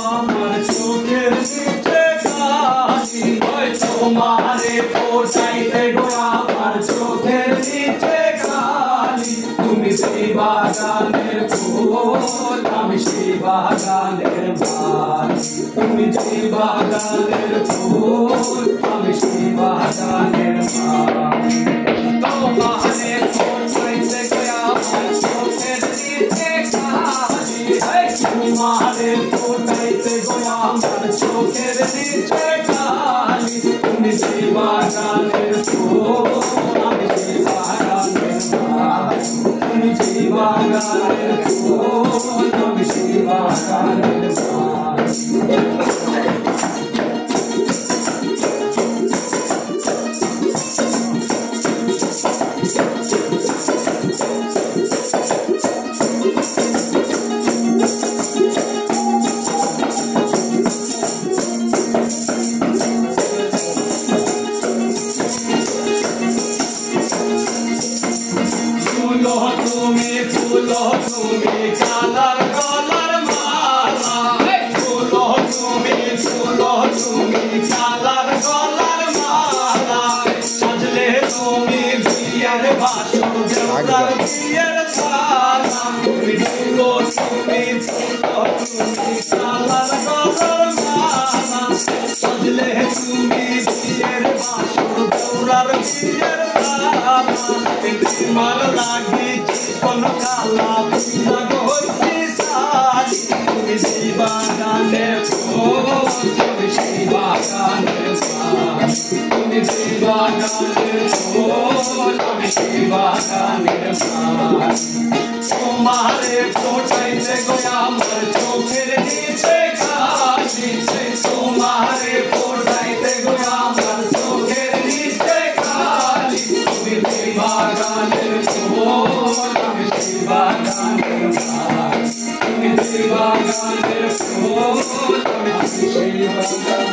আমার চোখের নিচে কালি তোমারে ফোটাইতে গো আমার চোখের নিচে কালি তুমি সেই বাগানের ফুল আমি সেই বাগানের মালি তুমি সেই বাগানের ফুল আমি সেই বাগানের মালি তোমারে ফোটাইতে গো আমার চোখের নিচে কালি তোমারে ফোটাইতে গো আমার চোখের নিচে কালি তুমি সেই বাগানের ফুল আমি সেই বাগানের মালি তুমি সেই বাগানের ফুল আমি সেই বাগানের মালি ফুলো তুমি কালার গলার মালা ফুলো তুমি কালার গলার মালা সাজলে তুমি বিয়ের বাসর দেওতার বিয়ের থালা ফুলো তুমি কালার গলার মালা সাজলে তুমি বিয়ের বাসর দেওতার বিয়ের থালা মাল লাগি কোন কালা লাগো হইছি সাজি তুমি সেই বাগানের ফুল তুমি সেই বাগানের মালি তুমি সেই বাগানের ফুল আমি সেই বাগানের মালি তোমারে ফোটাইতে গো আমার চোখের নিচে কালি তোমারে ফোটাইতে গো আমার চোখের নিচে কালি তুমি সেই বাগানের ফুল আমি সেই বাগানের মালি তুমি সেই বাগানের ফুল আমি সেই বাগানের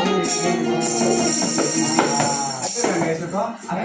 মালি